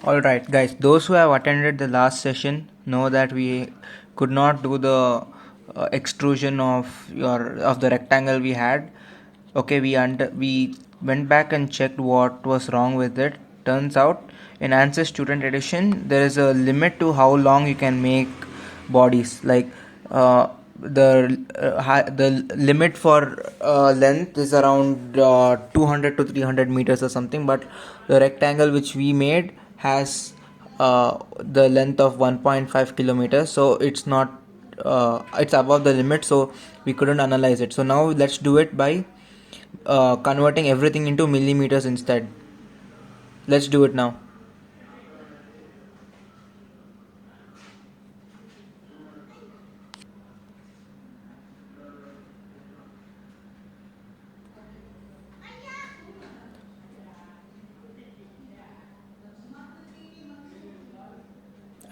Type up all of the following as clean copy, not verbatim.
All right, guys. Those who have attended the last session know that we could not do the extrusion of the rectangle we had. Okay, we went back and checked what was wrong with it. Turns out, in ANSYS Student Edition, there is a limit to how long you can make bodies. Like the limit for length is around 200 to 300 meters or something, but the rectangle which we made has the length of 1.5 kilometers, so it's above the limit, so we couldn't analyze it. So now let's do it by converting everything into millimeters instead. Let's do it now.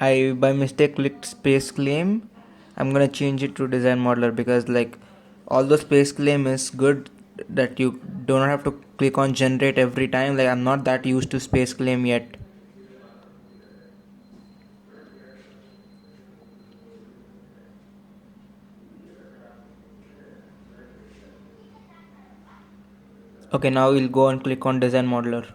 I by mistake clicked space claim. I'm gonna change it to design modeler because like although space claim is good that you don't have to click on generate every time, like I'm not that used to space claim yet. Okay, now we'll go and click on design modeler.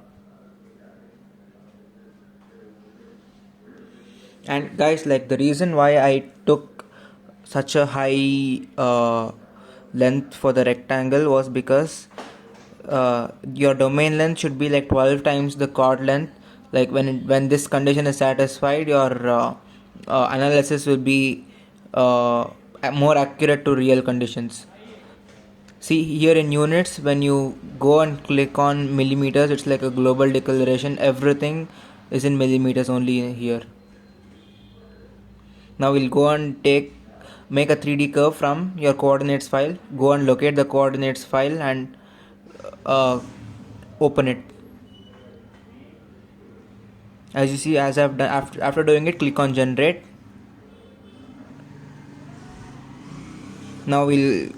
And guys, like the reason why I took such a high length for the rectangle was because your domain length should be like 12 times the chord length. Like when this condition is satisfied, your analysis will be more accurate to real conditions. See here in units, when you go and click on millimeters, it's like a global declaration. Everything is in millimeters only here. Now we'll go and make a 3D curve from your coordinates file. Go and locate the coordinates file and uh, open it. As you see, as I've done, after doing it, click on generate. Now we'll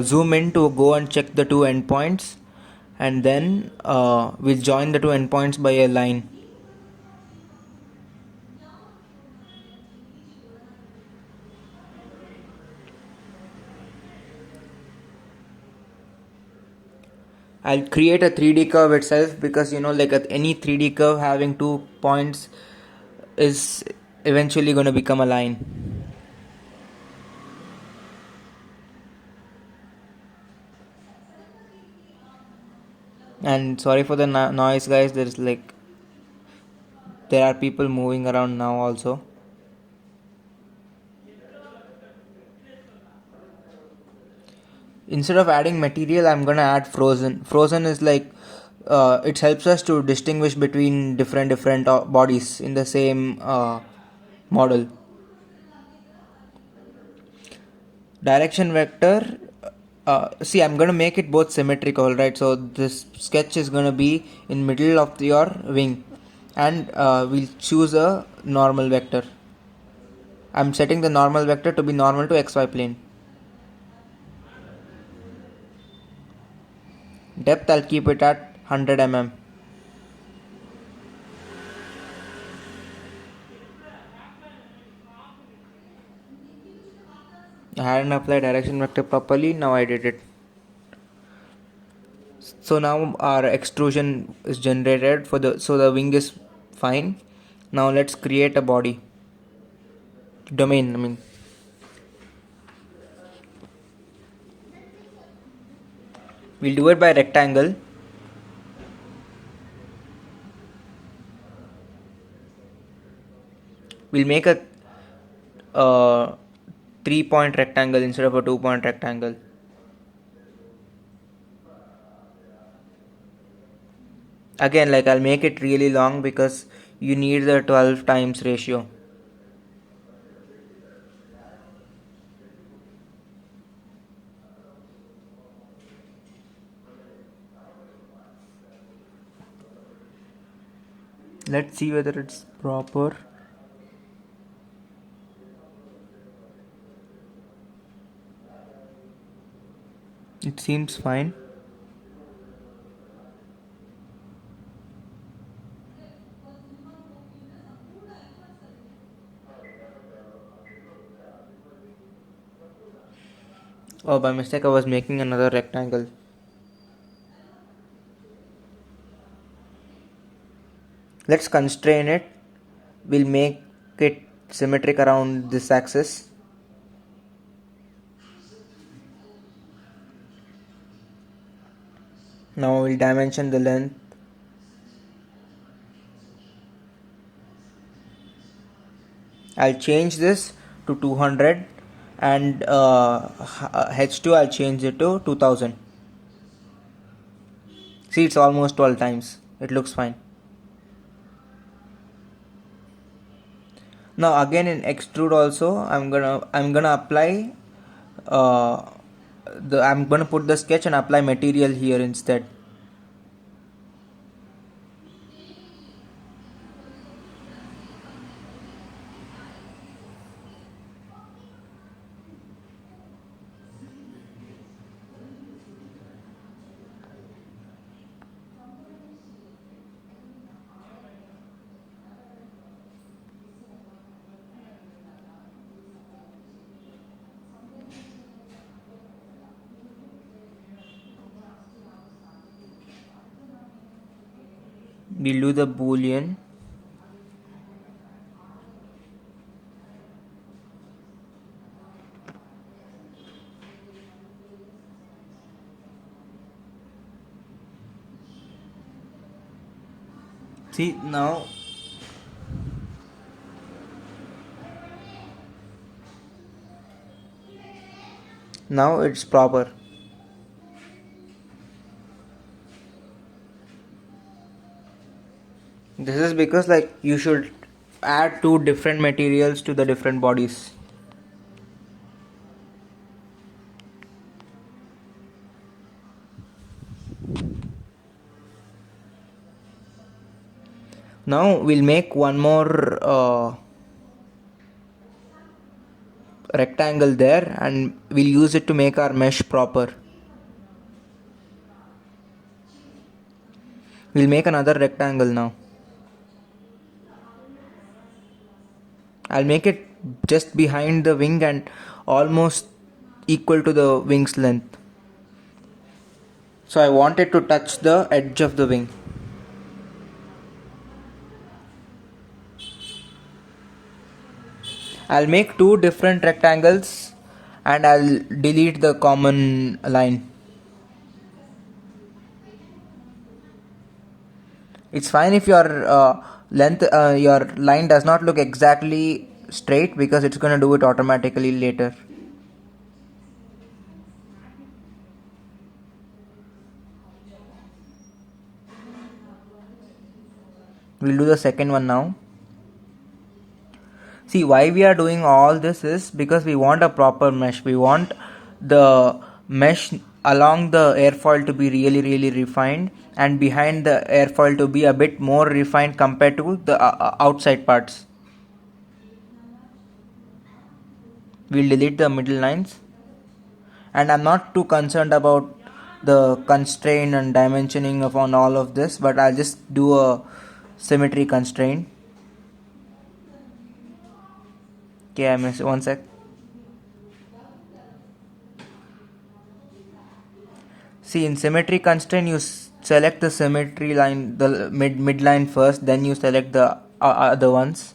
zoom in to go and check the two endpoints, and then we'll join the two endpoints by a line. I'll create a 3D curve itself because like any 3D curve having 2 points is eventually going to become a line. And sorry for the noise, guys. There are people moving around now also. Instead of adding material, I'm gonna add frozen. Frozen is like it helps us to distinguish between different bodies in the same model. Direction vector. See, I'm gonna make it both symmetrical, right? So this sketch is gonna be in middle of your wing, and we'll choose a normal vector. I'm setting the normal vector to be normal to xy plane. Depth, I'll keep it at 100 mm. I hadn't applied direction vector properly, now I did it. So now our extrusion is generated so the wing is fine. Now let's create a body. Domain, I mean. We'll do it by rectangle. We'll make a 3-point rectangle instead of a 2-point rectangle. Again, like I'll make it really long because you need the 12 times ratio. Let's see whether it's proper. It seems fine. Oh, by mistake I was making another rectangle. Let's constrain it. We'll make it symmetric around this axis. Now we'll dimension the length. I'll change this to 200, and H2 I'll change it to 2000. See, it's almost 12 times. It looks fine. Now again in extrude also I'm gonna apply I'm gonna put the sketch and apply material here instead. We'll do the boolean. See, now it's proper. This is because like you should add two different materials to the different bodies. Now we'll make one more rectangle there, and we'll use it to make our mesh proper. We'll make another rectangle now. I'll make it just behind the wing and almost equal to the wing's length. So I want it to touch the edge of the wing. I'll make two different rectangles and I'll delete the common line. It's fine if your line does not look exactly straight, because it's going to do it automatically later. We'll do the second one now. See, why we are doing all this is because we want a proper mesh. We want the mesh along the airfoil to be really refined, and behind the airfoil to be a bit more refined compared to the outside parts. We'll delete the middle lines, and I'm not too concerned about the constraint and dimensioning of on all of this, but I'll just do a symmetry constraint. Okay, I missed one sec. See, in symmetry constraint, you select the symmetry line, the mid line first, then you select the other ones.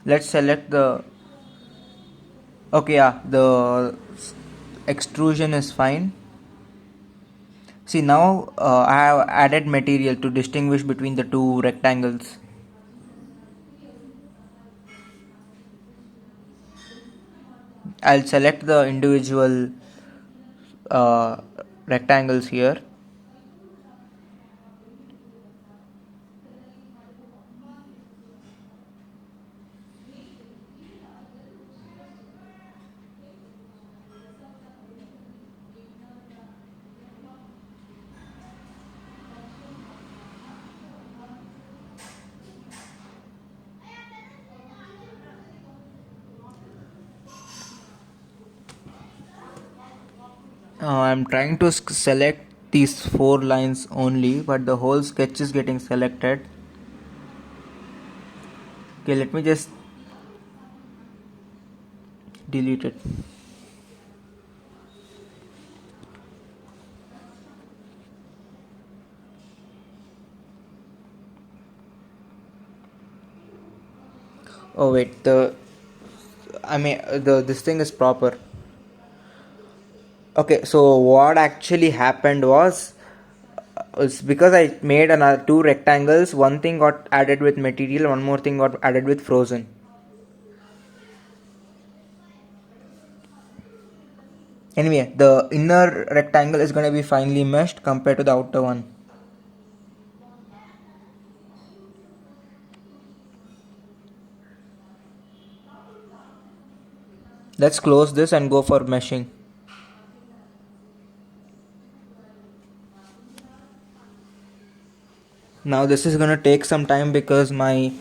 Let's select the. Okay, yeah, the extrusion is fine. See, now I have added material to distinguish between the two rectangles. I'll select the individual rectangles here. I'm trying to select these 4 lines only, but the whole sketch is getting selected. Okay, let me just delete it. Oh wait, the this thing is proper. Okay, so what actually happened was, it's because I made another 2 rectangles. One thing got added with material, one more thing got added with frozen. Anyway, the inner rectangle is going to be finely meshed compared to the outer one. Let's close this and go for meshing. Now this is going to take some time because my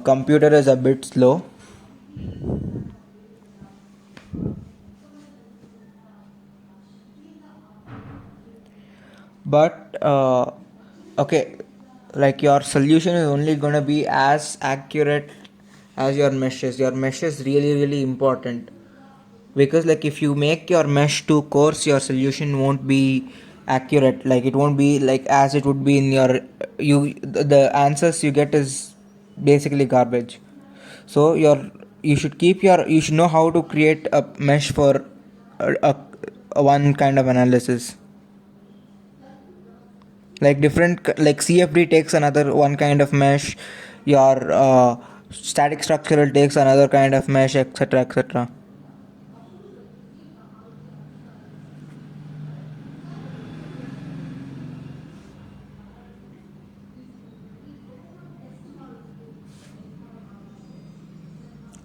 computer is a bit slow. But okay, like your solution is only going to be as accurate as your meshes. Your mesh is really important, because like if you make your mesh too coarse, your solution won't be accurate. Like it won't be like as it would be in your, the answers you get is basically garbage. So you should know how to create a mesh for a one kind of analysis. Like like CFD takes another one kind of mesh, your static structural takes another kind of mesh, etc, etc.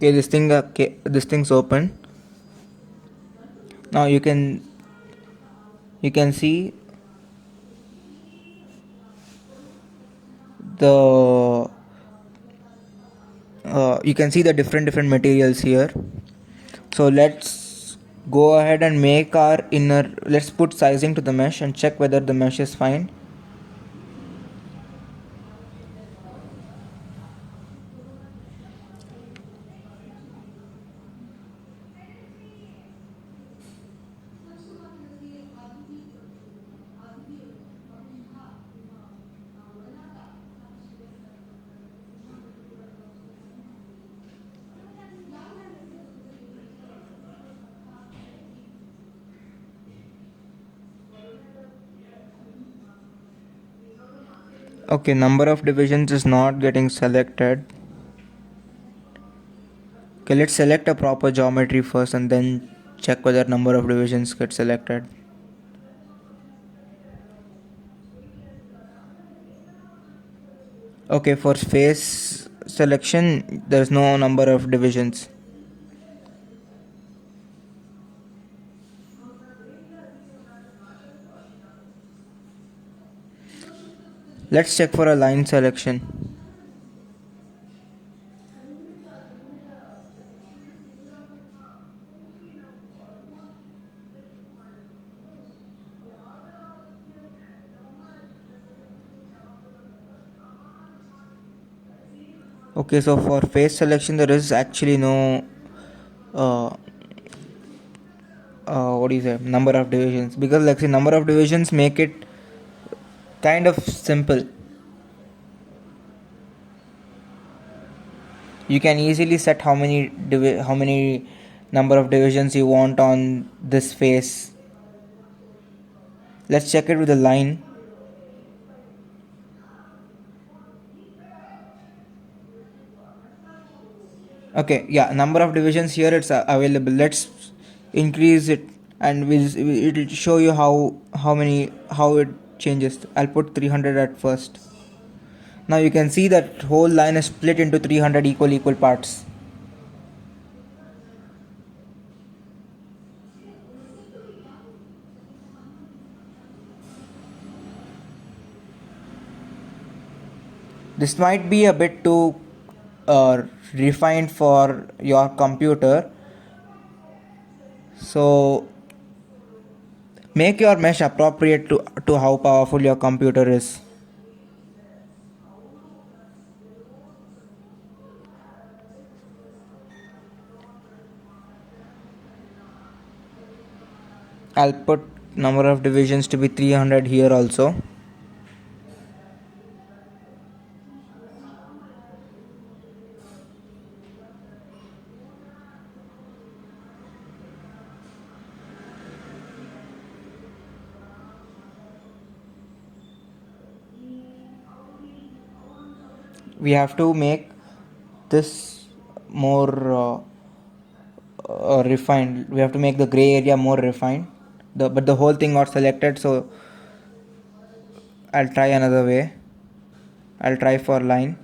Okay, this thing's open. Now you can see the the different materials here. So let's go ahead and make our inner, let's put sizing to the mesh and check whether the mesh is fine. Okay, number of divisions is not getting selected. Okay, let's select a proper geometry first and then check whether number of divisions get selected. Okay, for face selection, there's no number of divisions. Let's check for a line selection. Okay, so for face selection, there is actually no uh, what do you say, number of divisions, because like the number of divisions make it kind of simple. You can easily set how many number of divisions you want on this face. Let's check it with a line. Okay, yeah, number of divisions here it's available. Let's increase it and it'll show you how it changes. I'll put 300 at first. Now you can see that whole line is split into 300 equal parts. This might be a bit too refined for your computer, so Make your mesh appropriate to how powerful your computer is. I'll put number of divisions to be 300 here also. We have to make this more refined. We have to make the gray area more refined. But the whole thing got selected, so I'll try another way. I'll try for line.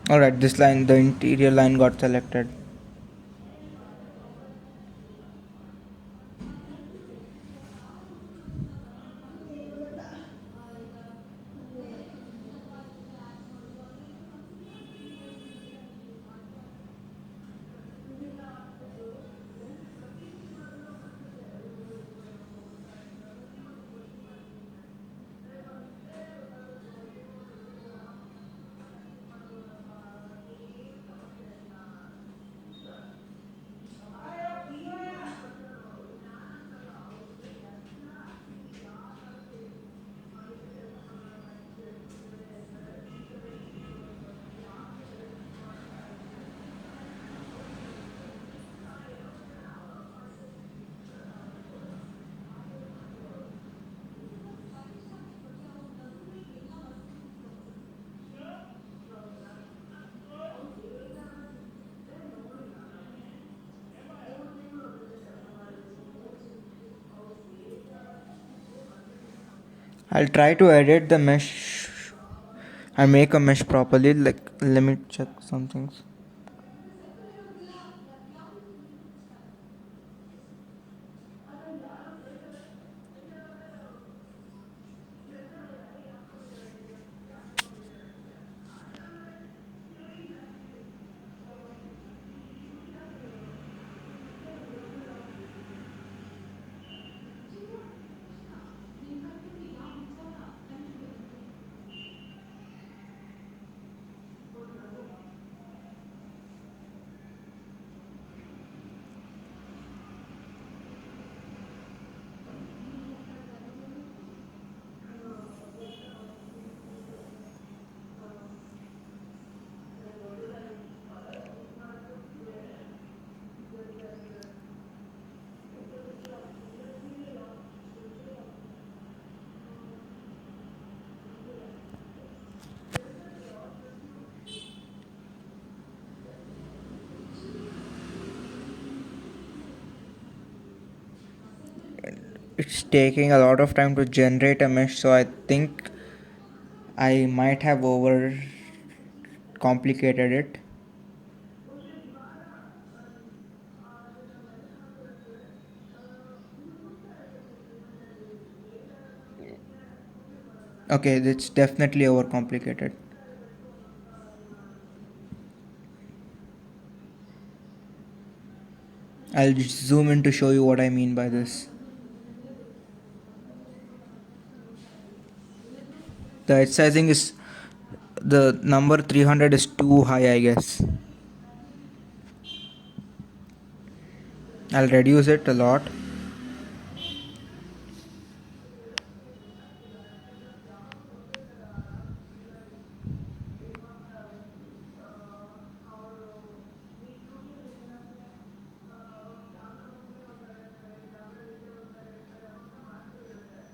Alright, this line, the interior line got selected. I'll try to edit the mesh and make a mesh properly. Like, let me check some things. It's taking a lot of time to generate a mesh, so I think I might have over complicated it. Okay, it's definitely overcomplicated. I'll zoom in to show you what I mean by this. The edge sizing is, the number 300 is too high, I guess. I'll reduce it a lot.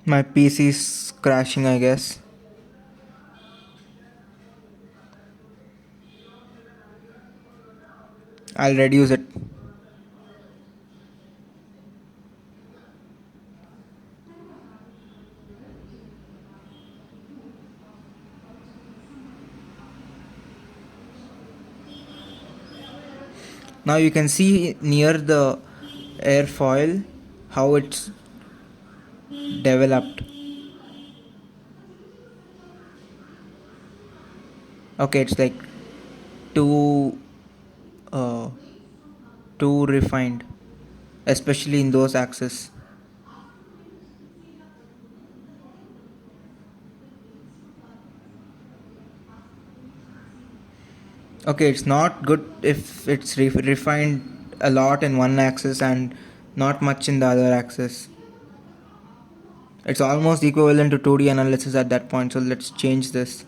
My PC is crashing, I guess. I'll reduce it. Now you can see near the airfoil how it's developed. Okay, it's like too uh, too refined, especially in those axes. Okay, it's not good if it's refined a lot in one axis and not much in the other axis. It's almost equivalent to 2D analysis at that point, so let's change this.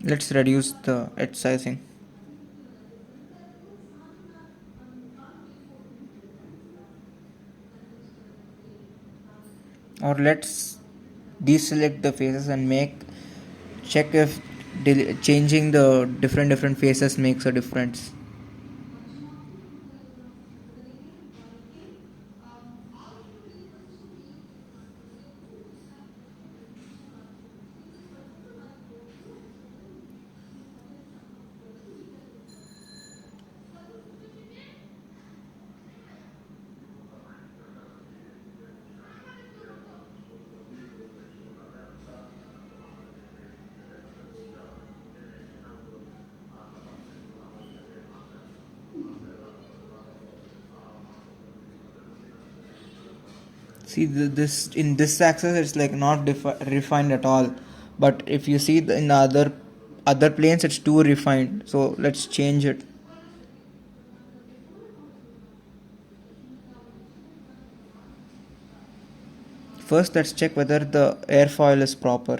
Let's reduce the edge sizing. Or let's deselect the faces and make check if changing the different faces makes a difference. See this in this axis it's like not refined at all, but if you see in the other planes it's too refined, so let's change it. First let's check whether the airfoil is proper.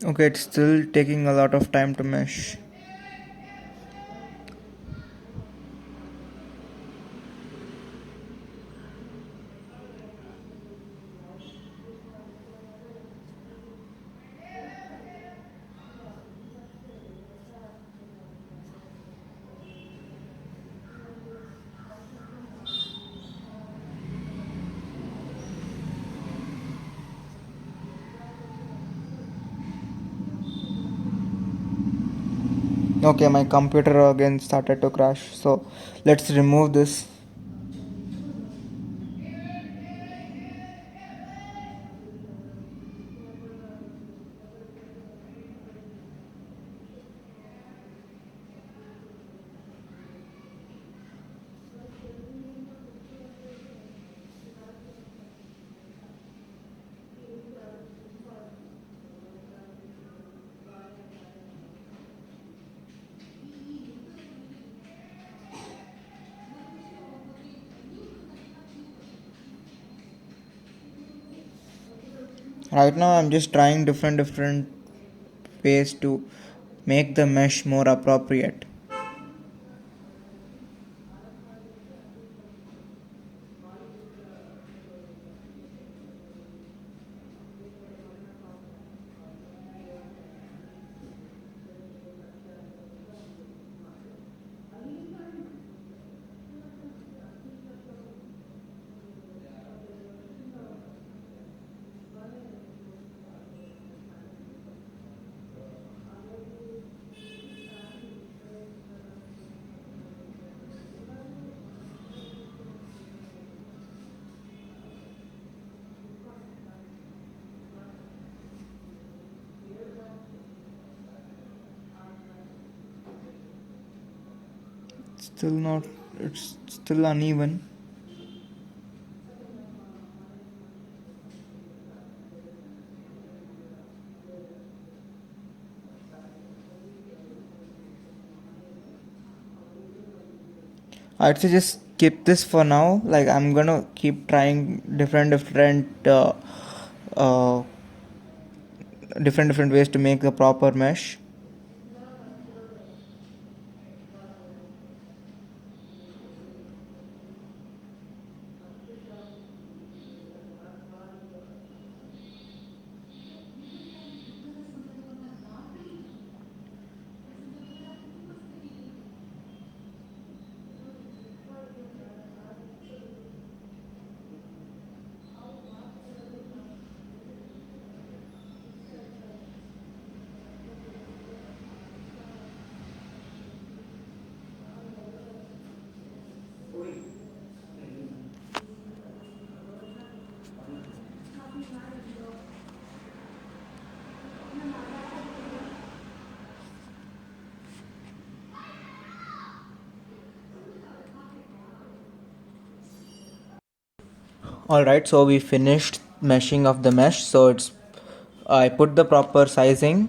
Okay, it's still taking a lot of time to mesh. Okay, my computer again started to crash, so let's remove this. Right now I'm just trying different ways to make the mesh more appropriate. still not, it's still uneven. I'd say just skip this for now. Like I'm gonna keep trying uh, different ways to make the proper mesh. Alright, so we finished meshing of the mesh. So I put the proper sizing.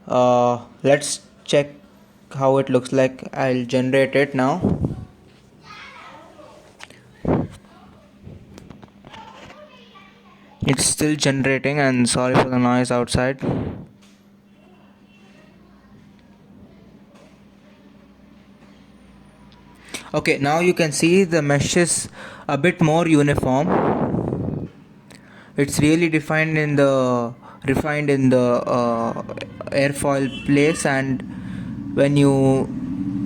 Let's check how it looks like. I'll generate it now. It's still generating, and sorry for the noise outside. Okay, now you can see the mesh is a bit more uniform. It's really refined in the airfoil place, and when you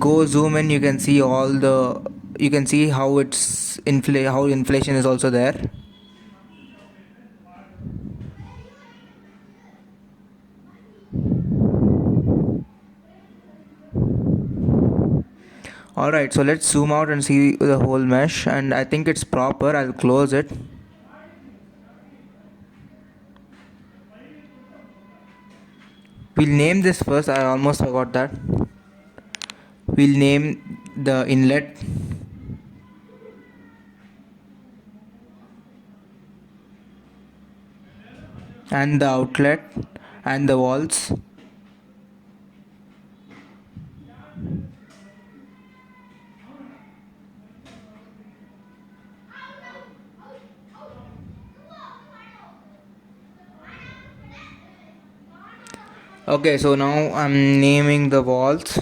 go zoom in, you can see you can see how how inflation is also there. Alright, so let's zoom out and see the whole mesh, and I think it's proper. I'll close it. We'll name this first. I almost forgot that. We'll name the inlet and the outlet and the walls. Okay, so now I'm naming the walls.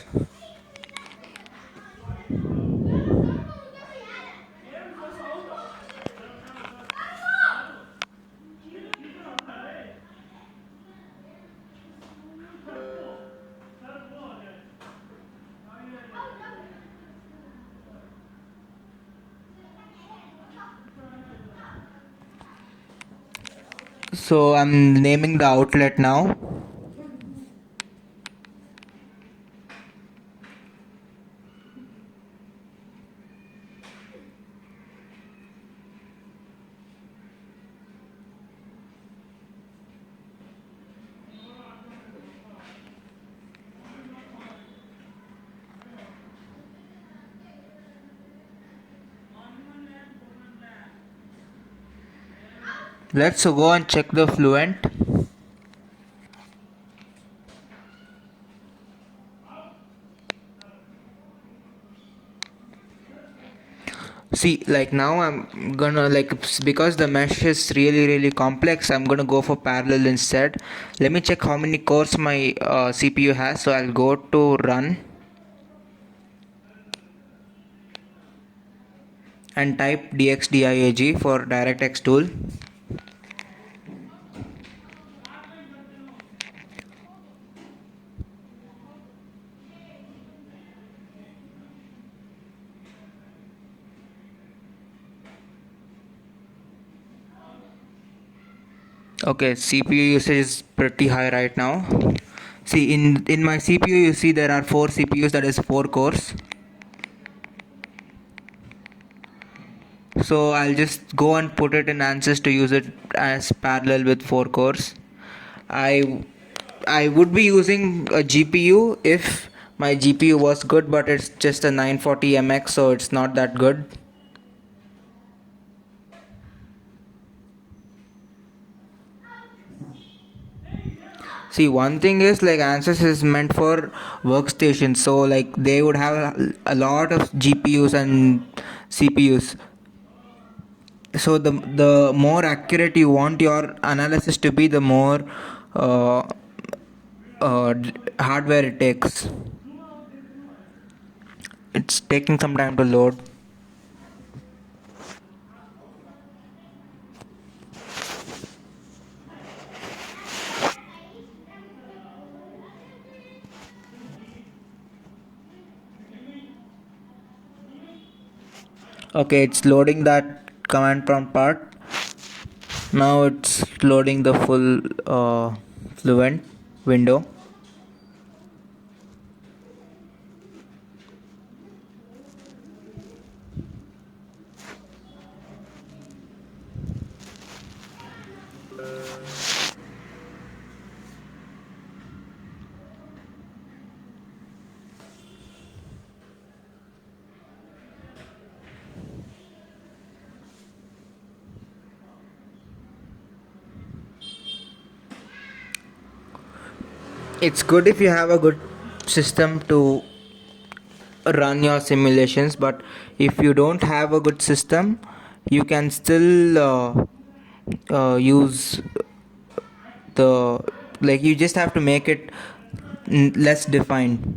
So I'm naming the outlet now. Let's go and check the fluent. See, like now I'm gonna because the mesh is really complex, I'm gonna go for parallel instead. Let me check how many cores my CPU has. So I'll go to run and type dxdiag for DirectX tool. Okay, CPU usage is pretty high right now. See, in my CPU you see there are 4 CPUs, that is 4 cores. So I'll just go and put it in ANSYS to use it as parallel with 4 cores. I would be using a GPU if My GPU was good, but it's just a 940 MX, so it's not that good. See, one thing is like Ansys is meant for workstations, so like they would have a lot of GPUs and CPUs. So the more accurate you want your analysis to be, the more uh, hardware it takes. It's taking some time to load. Okay, it's loading that command prompt part. Now it's loading the full Fluent window. It's good if you have a good system to run your simulations, but if you don't have a good system, you can still use the, like, you just have to make it less defined.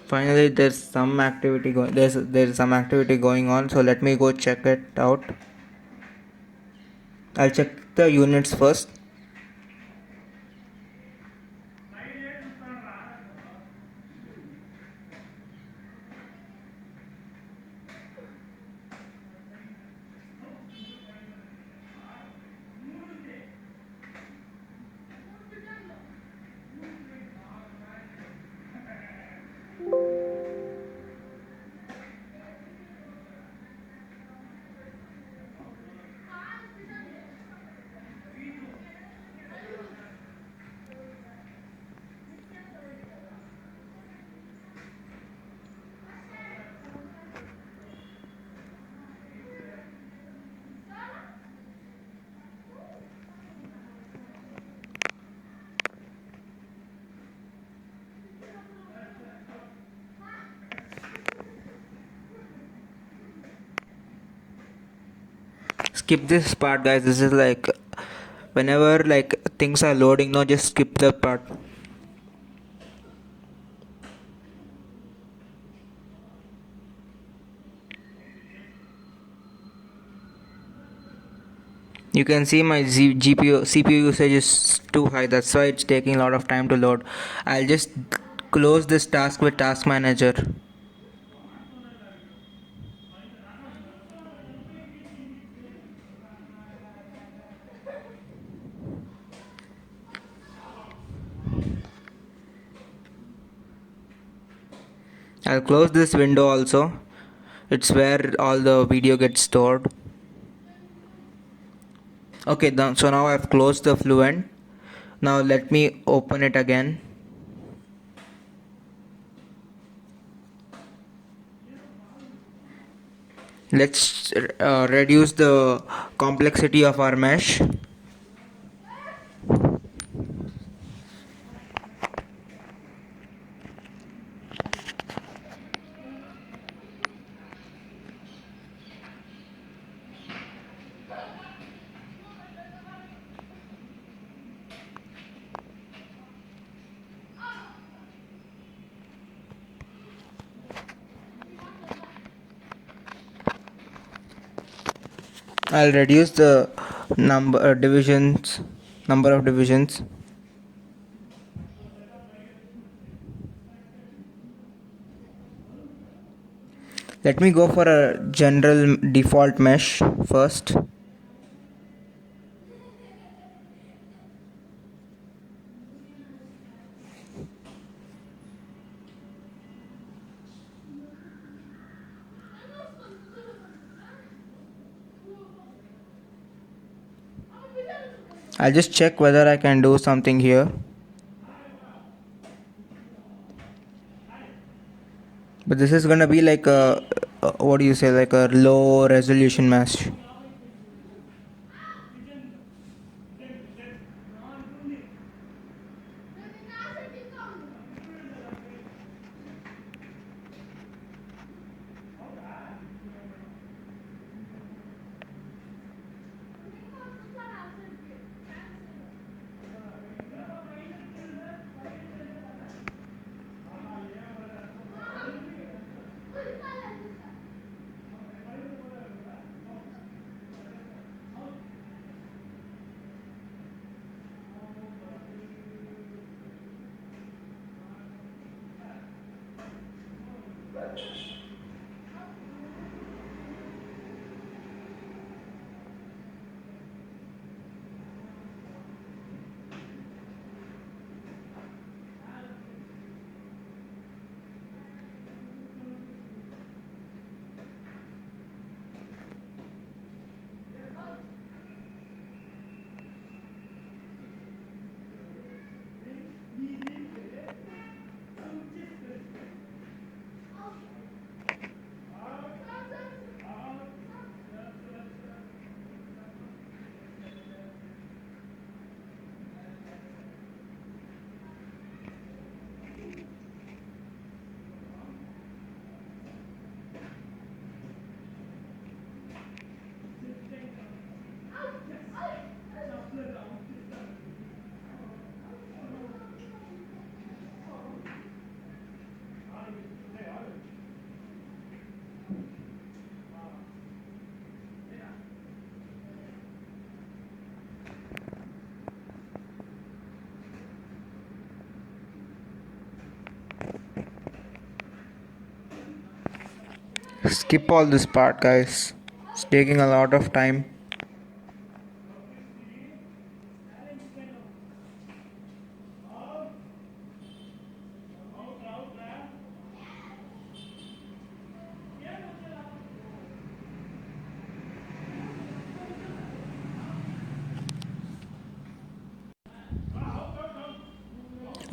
Finally, there's some activity going on, so let me go check it out. I'll check the units first. Skip this part, guys. This is like whenever like things are loading, no, just skip the part. You can see my GPU CPU usage is too high, that's why it's taking a lot of time to load. I'll just close this task with Task Manager. I'll close this window also. It's where all the video gets stored. Okay, so now I've closed the Fluent. Now let me open it again. Let's reduce the complexity of our mesh. I'll reduce the number divisions number of divisions. Let me go for a general default mesh first. I'll just check whether I can do something here. But this is gonna be like a what do you say, like a low resolution mesh. Skip all this part, guys. It's taking a lot of time.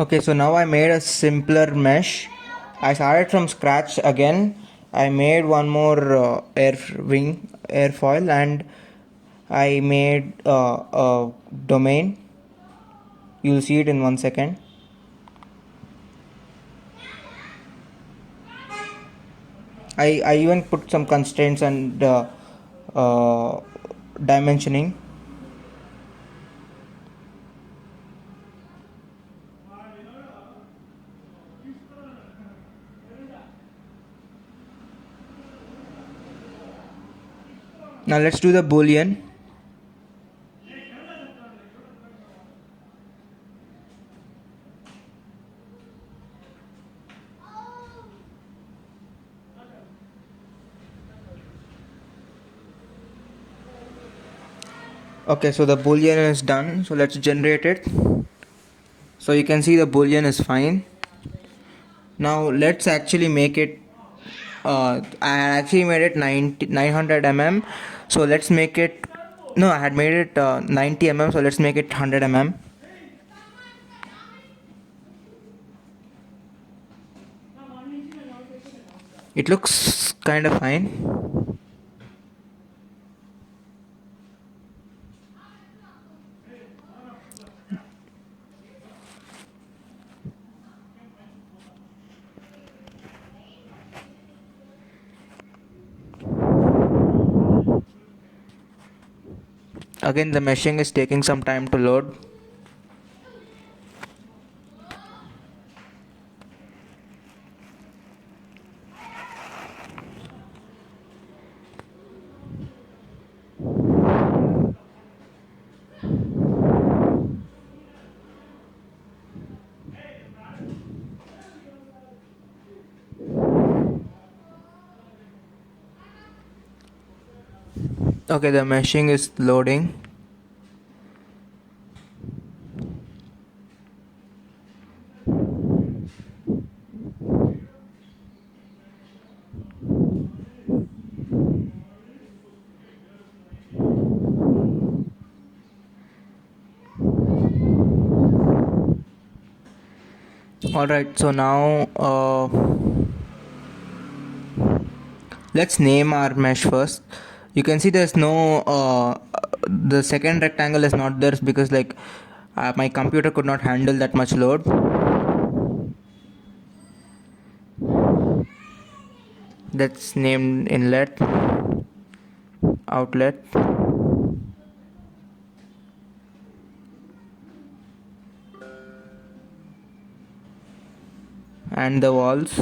Okay, so now I made a simpler mesh. I started from scratch again. I made one more airfoil, and I made a domain. You'll see it in 1 second. I even put some constraints and dimensioning. Now let's do the boolean. Okay, so the boolean is done, so let's generate it. So you can see the boolean is fine. Now let's actually make it I had actually made it 900 mm, so let's make it, no, I had made it 90 mm, so let's make it 100 mm. It looks kind of fine. Again, the meshing is taking some time to load. Okay, the meshing is loading. Alright, so now let's name our mesh first. You can see there's no the second rectangle is not there because like my computer could not handle that much load. That's named inlet, outlet, and the walls.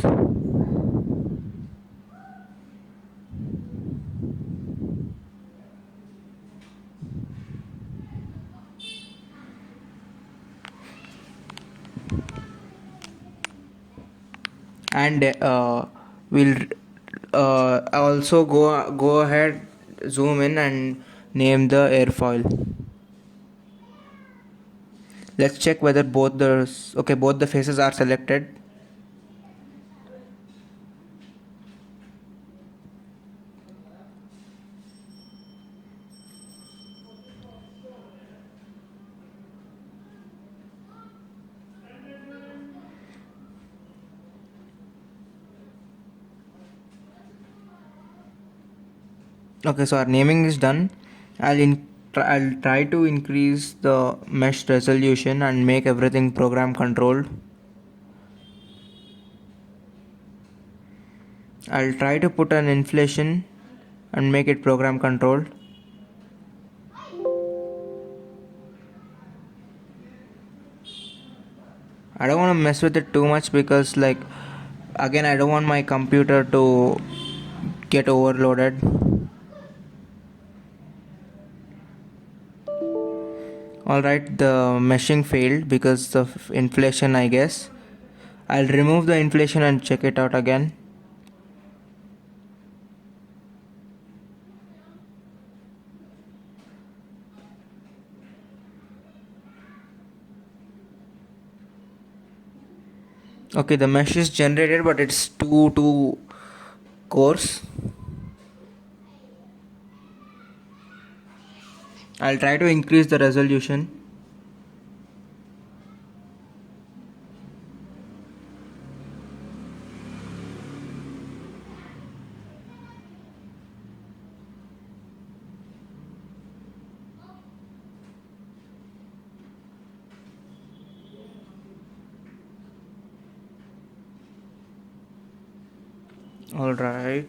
And we'll also go ahead, zoom in and name the airfoil. Let's check whether both the faces are selected. Okay, so our naming is done. I'll try to increase the mesh resolution and make everything program controlled. I'll try to put an inflation and make it program controlled. I don't want to mess with it too much because like again I don't want my computer to get overloaded. Alright, the meshing failed because of inflation, I guess. I'll remove the inflation and check it out again. Okay, the mesh is generated but it's too coarse. I'll try to increase the resolution. Alright.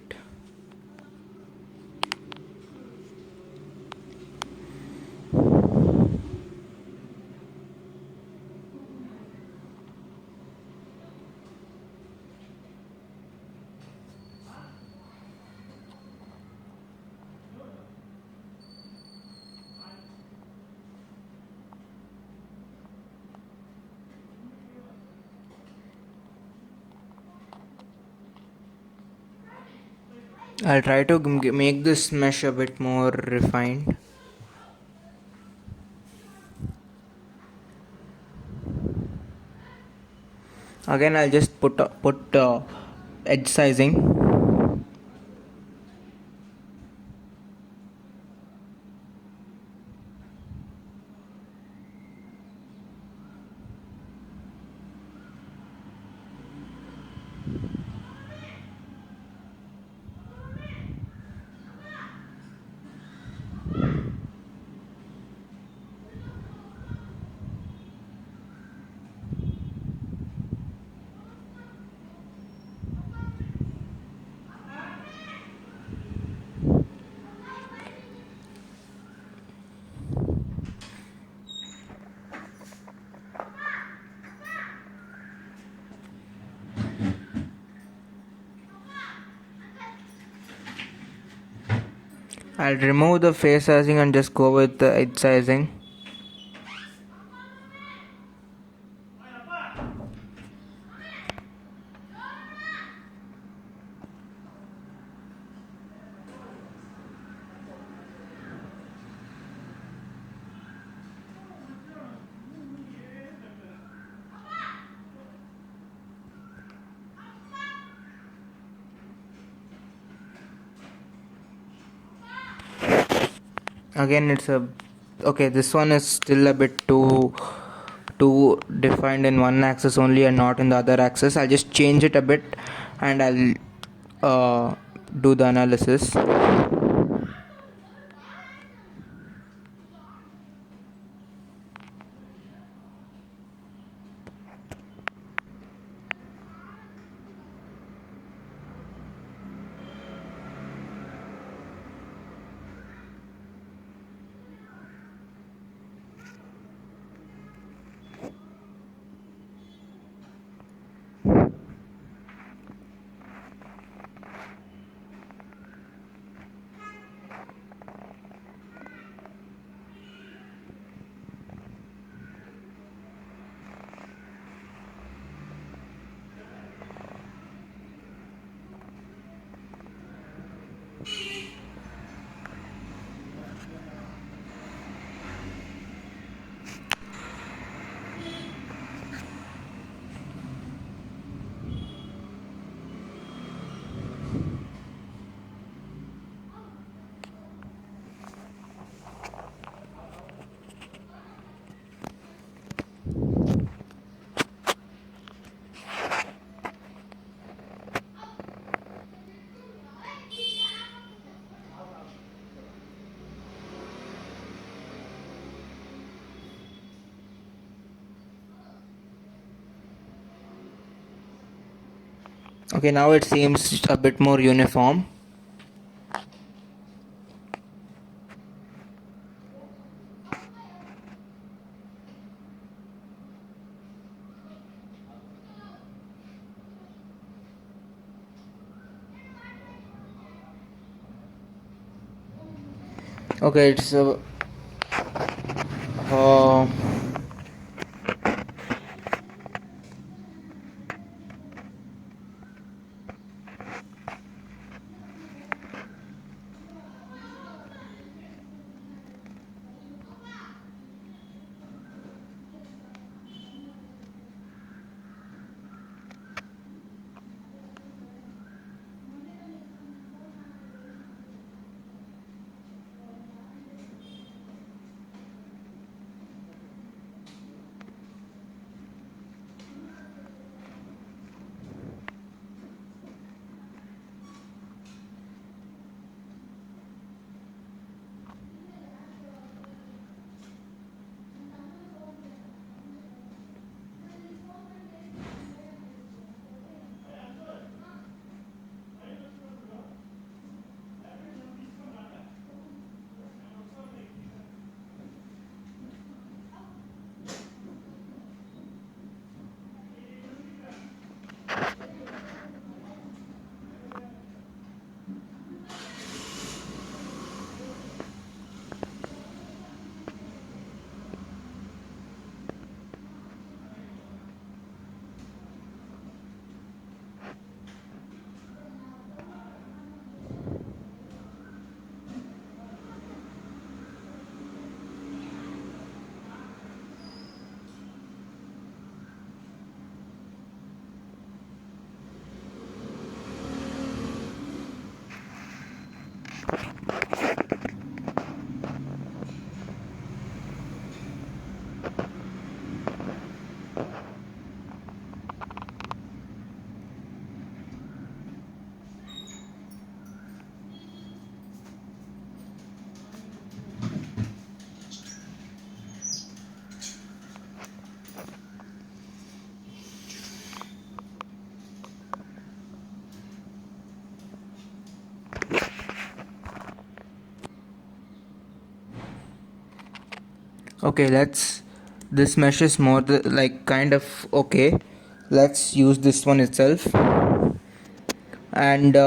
I'll try to make this mesh a bit more refined. Again, I'll just put edge sizing. I'll remove the face sizing and just go with the edge sizing. Again, it's a okay. This one is still a bit too defined in one axis only and not in the other axis. I'll just change it a bit, and I'll do the analysis. Okay, now it seems a bit more uniform. Okay, it's uh, okay. This mesh is more like kind of okay. Let's use this one itself, and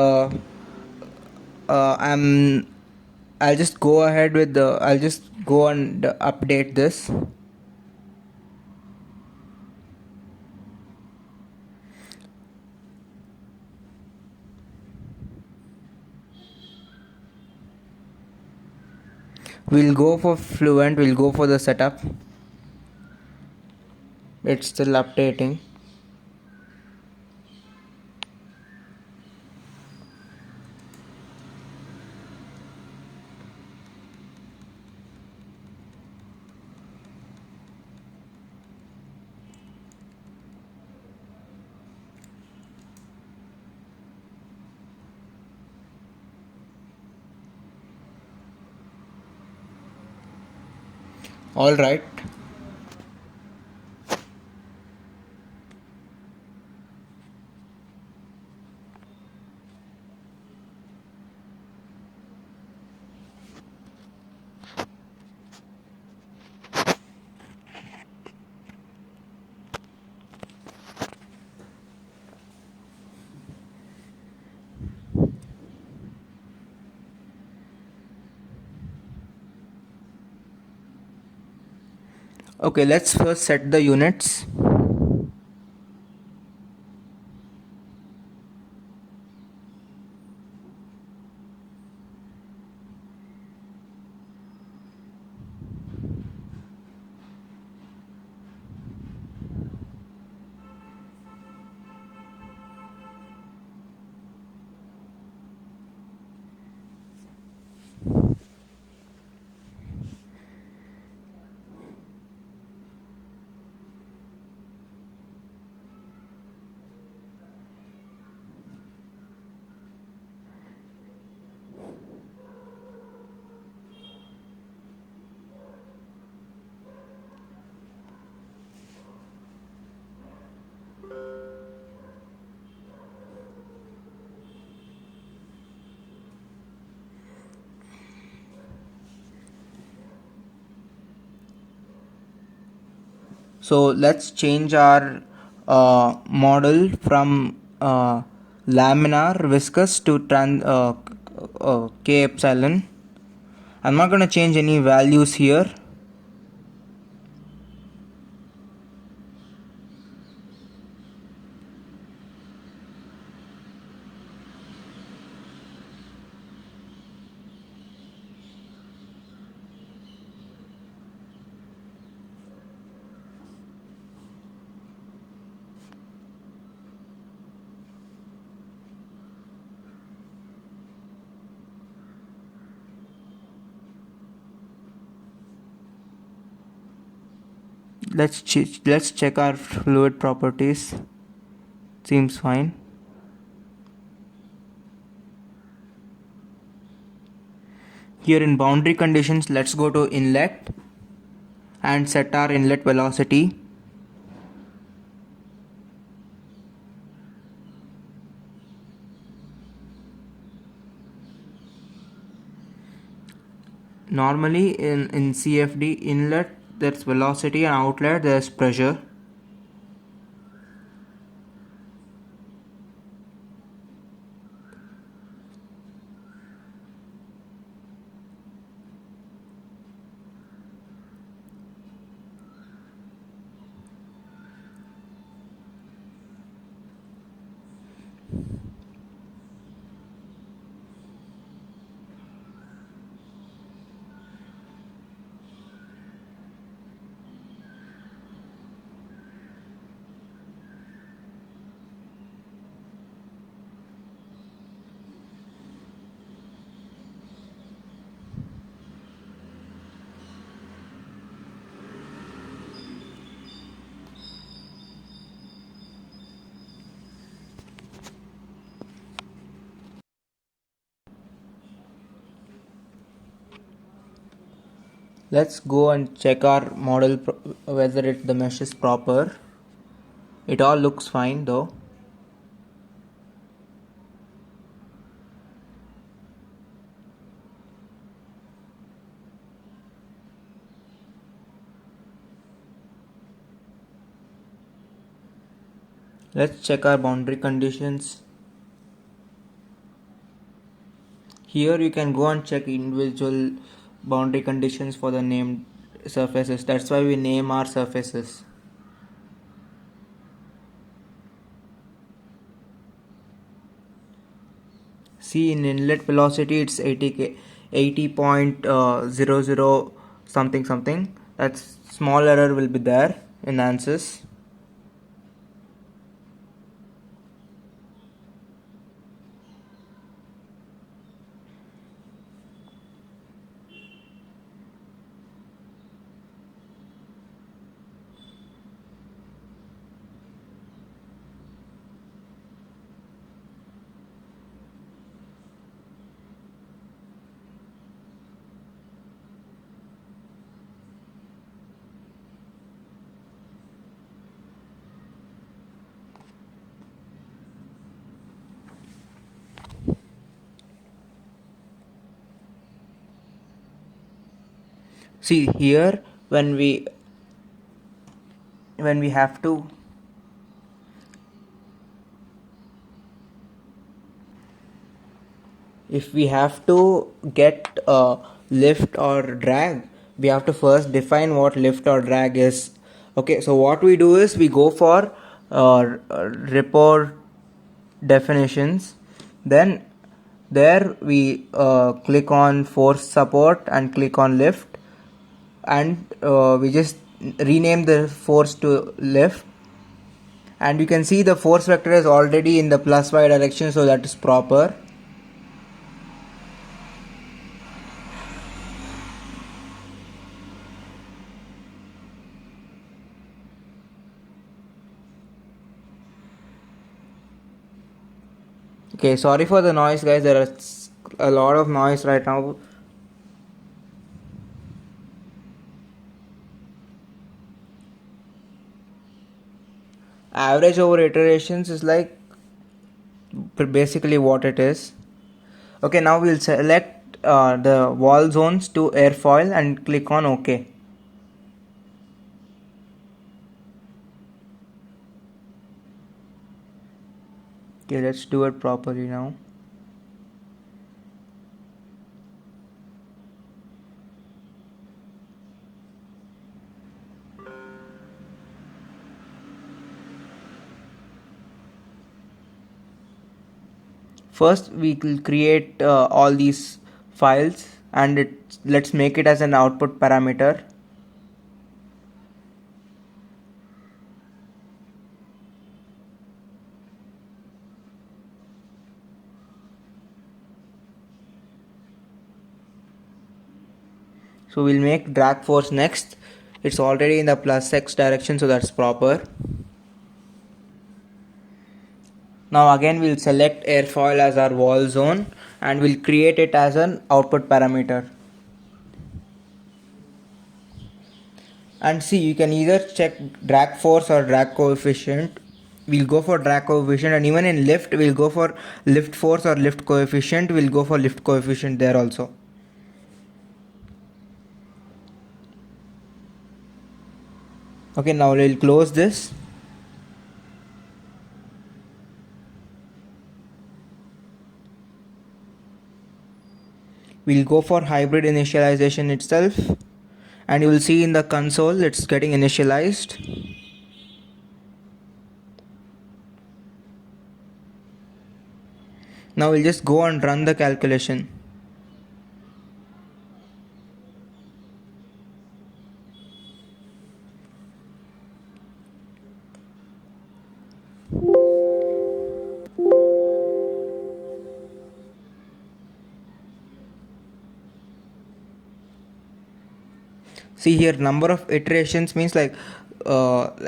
I'm. I'll just go ahead with the. I'll just go and update this. We'll go for Fluent. We'll go for the setup. It's still updating. All right. Okay, let's first set the units. So let's change our model from laminar viscous to K epsilon. I'm not going to change any values here. Let's check our fluid properties. Seems fine. Here in boundary conditions, let's go to inlet and set our inlet velocity. Normally in CFD inlet there's velocity and outlet there's pressure. Let's go and check our model whether the mesh is proper. It all looks fine though. Let's check our boundary conditions. Here you can go and check individual boundary conditions for the named surfaces. That's why we name our surfaces. See, in inlet velocity it's 80.00 something something. That small error will be there in ANSYS. See here, when we have to if we have to get lift or drag, we have to first define what lift or drag is. Okay, so what we do is we go for report definitions, then there we click on force support and click on lift, and we just rename the force to lift, and you can see the force vector is already in the plus y direction, so that is proper. Okay, sorry for the noise, guys. There is a lot of noise right now. Average over iterations is like basically what it is. Okay, now we'll select the wall zones to airfoil and click on OK. Okay, let's do it properly now. First we will create all these files, and let's make it as an output parameter. So we'll make drag force next. It's already in the plus x direction, so that's proper. Now again we'll select airfoil as our wall zone, and we'll create it as an output parameter. And see, you can either check drag force or drag coefficient. We'll go for drag coefficient, and even in lift we'll go for lift force or lift coefficient. We'll go for lift coefficient there also. Okay, now we'll close this. We'll go for hybrid initialization itself, and you will see in the console it's getting initialized. Now we'll just go and run the calculation. See here, number of iterations means like at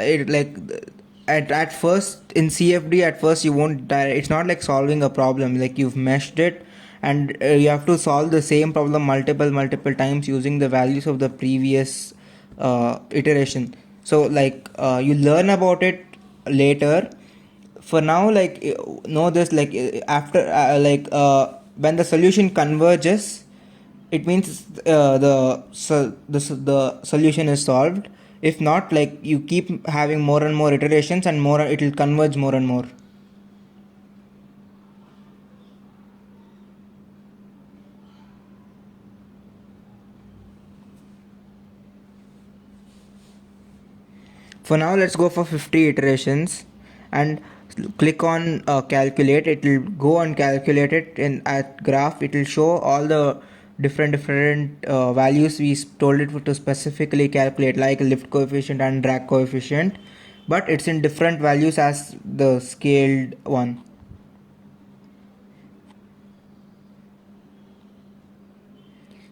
first in CFD, at first you won't it's not like solving a problem, like you've meshed it, and you have to solve the same problem multiple times using the values of the previous iteration. So like you learn about it later. For now, like know this, like after when the solution converges, it means the solution is solved. If not, like you keep having more and more iterations, and more it will converge more and more. For now, let's go for 50 iterations and click on calculate. It will go and calculate it in at graph. It will show all the different values we told it to specifically calculate, like lift coefficient and drag coefficient, but it's in different values as the scaled one.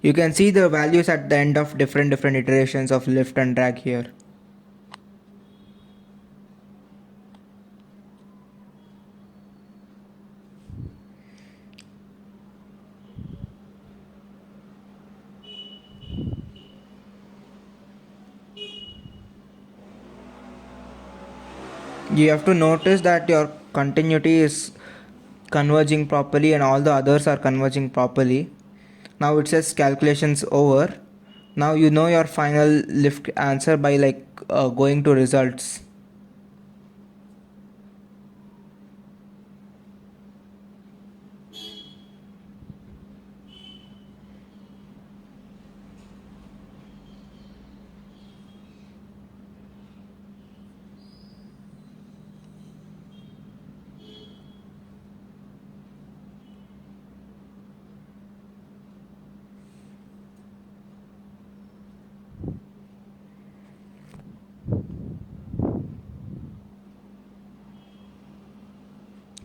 You can see the values at the end of different iterations of lift and drag here. You have to notice that your continuity is converging properly and all the others are converging properly. Now it says calculations over. Now you know your final lift answer by going to results.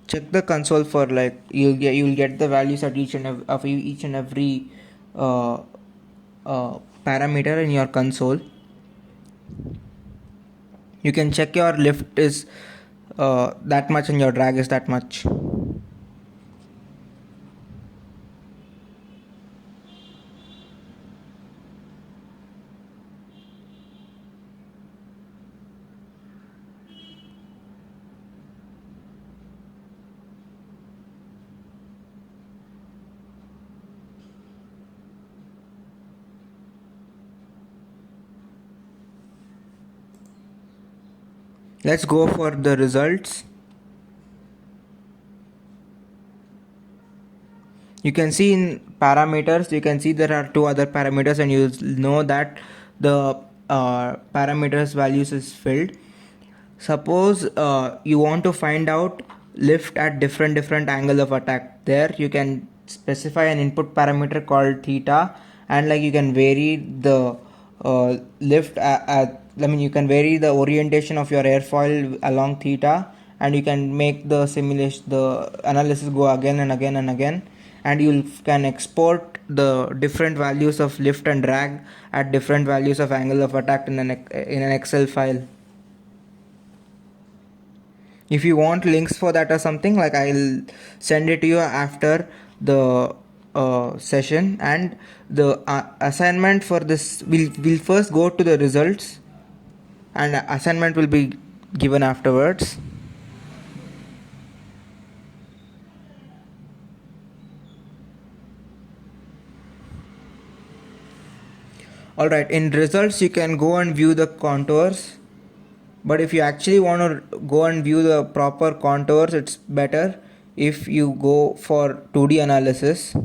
Check the console for you'll get the values at each and every uh, parameter in your console. You can check your lift is that much and your drag is that much. Let's go for the results. You can see in parameters, you can see there are two other parameters, and you know that the parameters values is filled. Suppose you want to find out lift at different angle of attack. There you can specify an input parameter called theta, and you can vary the lift you can vary the orientation of your airfoil along theta, and you can make the simulation, the analysis go again and again and again, and you can export the different values of lift and drag at different values of angle of attack in an Excel file. If you want links for that or something, I'll send it to you after the session. And the assignment for this, we'll first go to the results, and assignment will be given afterwards. Alright, in results you can go and view the contours, but if you actually want to go and view the proper contours, it's better if you go for 2D analysis.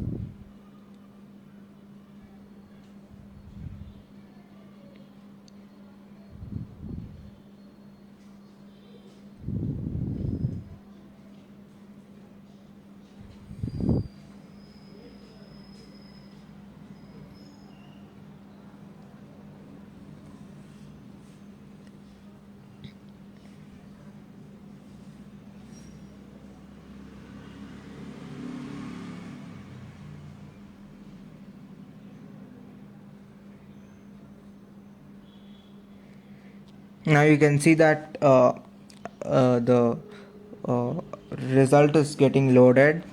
Now you can see that the uh, result is getting loaded.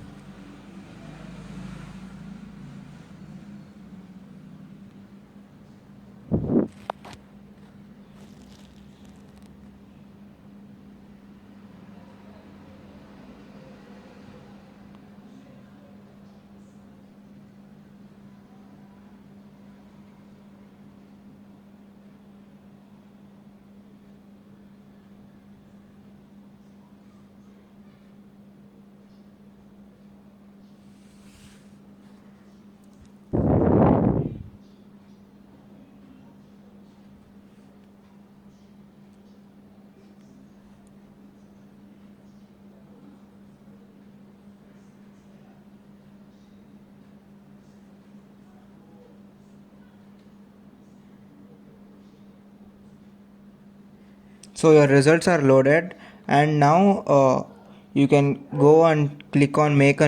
So your results are loaded, and now you can go and click on make a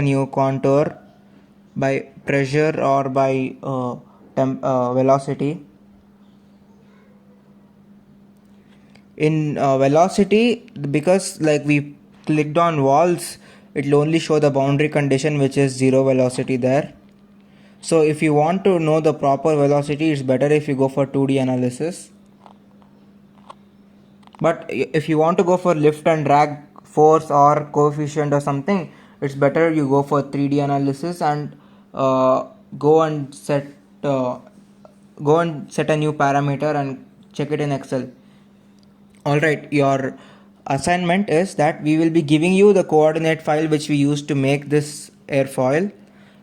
new contour by pressure or by velocity. In velocity, because we clicked on walls, it will only show the boundary condition, which is 0 velocity there. So if you want to know the proper velocity, it's better if you go for 2D analysis. But if you want to go for lift and drag force or coefficient or something, it's better you go for 3D analysis and go and set go and set a new parameter and check it in Excel. Alright, your assignment is that we will be giving you the coordinate file which we used to make this airfoil.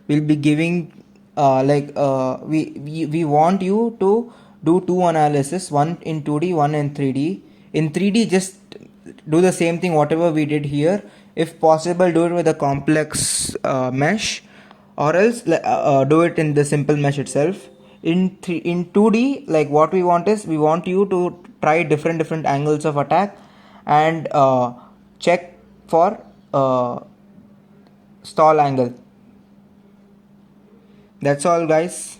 We'll be giving we want you to do two analysis, one in 2D, one in 3D. In 3D, just do the same thing whatever we did here. If possible, do it with a complex mesh, or else do it in the simple mesh itself. In 2D, like what we want is we want you to try different angles of attack and check for stall angle. That's all, guys.